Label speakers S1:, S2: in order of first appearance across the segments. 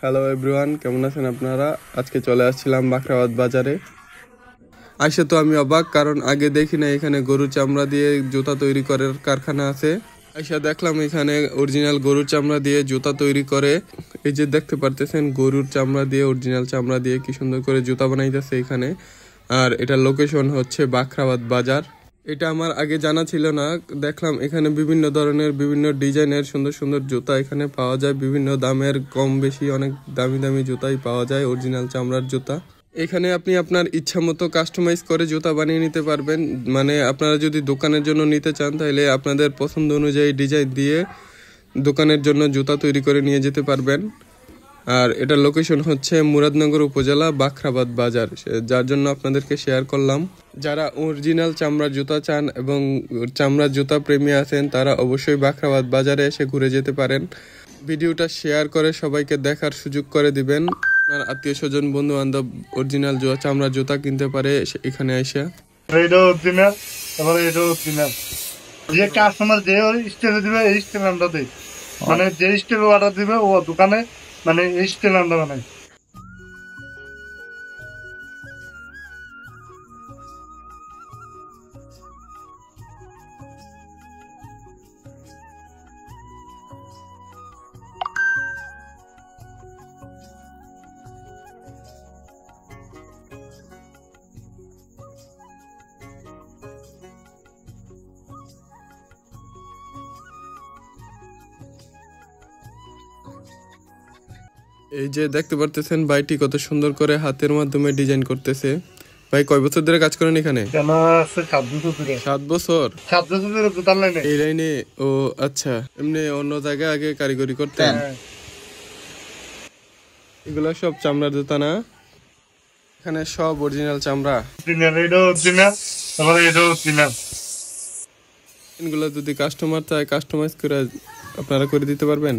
S1: Hello everyone, কেমন আছেন আপনারা? আজকে চলে আসছিলাম বাখরাবাদ বাজারে। আইসা তো আমি অবাক, কারণ আগে দেখি না এখানে গরুর চামড়া দিয়ে জুতা তৈরি করার কারখানা আছে। আইসা দেখলাম এখানে অরিজিনাল গরুর চামড়া দিয়ে জুতা তৈরি করে। এই যে দেখতে পারতেছেন, গরুর চামড়া দিয়ে, অরিজিনাল চামড়া দিয়ে কি সুন্দর করে জুতা বানাইতেছে এখানে। আর এটার লোকেশন হচ্ছে বাখরাবাদ বাজার। এটা আমার আগে জানা ছিল না। দেখলাম এখানে বিভিন্ন ধরনের, বিভিন্ন ডিজাইনের সুন্দর সুন্দর জুতা এখানে পাওয়া যায়। বিভিন্ন দামের, কম বেশি অনেক দামি দামি জুতাই পাওয়া যায়, অরিজিনাল চামড়ার জুতা। এখানে আপনি আপনার ইচ্ছা মতো কাস্টমাইজ করে জুতা বানিয়ে নিতে পারবেন। মানে আপনারা যদি দোকানের জন্য নিতে চান, তাহলে আপনাদের পছন্দ অনুযায়ী ডিজাইন দিয়ে দোকানের জন্য জুতা তৈরি করে নিয়ে যেতে পারবেন। আর এটার লোকেশন হচ্ছে মুরাদনগর উপজেলা, বাখরাবাদ বাজার, যার জন্য আপনাদেরকে শেয়ার করলাম। যারা অরিজিনাল চামড়ার জুতা চান এবং চামড়ার জুতা প্রেমী আছেন, তারা অবশ্যই বাখরাবাদ বাজারে এসে ঘুরে যেতে পারেন। ভিডিওটা শেয়ার করে সবাইকে দেখার সুযোগ করে দিবেন। আপনার আত্মীয় স্বজন, বন্ধু বান্ধব চামড়ার জুতা কিনতে পারে এখানে এসে।
S2: যে কাস্টমার যে স্টেলে দিবে এই স্টেল আমরা দিই, মানে যে স্টেল অর্ডার দিবে ও দোকানে মানে এই স্টেল আমরা বানাই।
S1: এই যে দেখতে পারতেছেন, ভাইটি কত সুন্দর করে হাতের মাধ্যমে ডিজাইন করতেছে। ভাই, কয় বছর ধরে কাজ করেন এখানে? 7 বছর।
S2: 7 বছর ধরে জুতার লাইনে।
S1: এই লাইনে? ও আচ্ছা। এমনি অন্য জায়গায় আগে কারিগরি করতেন? এগুলা সব চামড়ার জুতা না? এখানে সব অরিজিনাল চামড়া। এগুলো যদি কাস্টমার চায়, কাস্টমাইজ করে আপনারা করে দিতে পারবেন।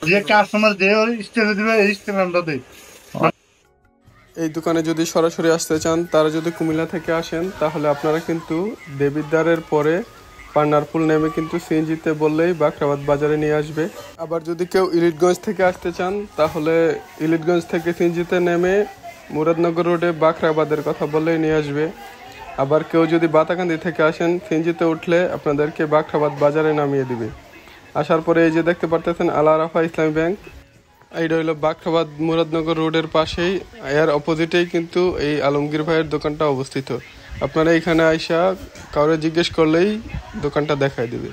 S2: যে কাস্টমার যে স্টেলে দিবে এই স্টেল আমরা দিই।
S1: এই দোকানে যদি সরাসরি আসতে চান, তারা যদি কুমিল্লা থেকে আসেন, তাহলে আপনারা কিন্তু দেবিদ্বারের পরে পান্নারপুল নেমে কিন্তু সিএনজিতে বললেই বাখরাবাদ বাজারে নিয়ে আসবে। আবার যদি কেউ ইলিটগঞ্জ থেকে আসতে চান, তাহলে ইলিটগঞ্জ থেকে সিএনজিতে নেমে মুরাদনগর রোডে বাখরাবাদের কথা বললেই নিয়ে আসবে। আবার কেউ যদি বাতাকান্দি থেকে আসেন, সিএনজিতে উঠলে আপনাদেরকে বাখরাবাদ বাজারে নামিয়ে দিবে। আসার পরে এই যে দেখতে পারতেছেন আল আরাফা ইসলামী ব্যাংক, এইটা হইলো বাখরাবাদ মুরাদনগর রোডের পাশেই, এর অপোজিটেই কিন্তু এই আলমগীর ভাইয়ের দোকানটা অবস্থিত। আপনারা এখানে আইসা কাউরে জিজ্ঞেস করলেই দোকানটা দেখায় দিবে।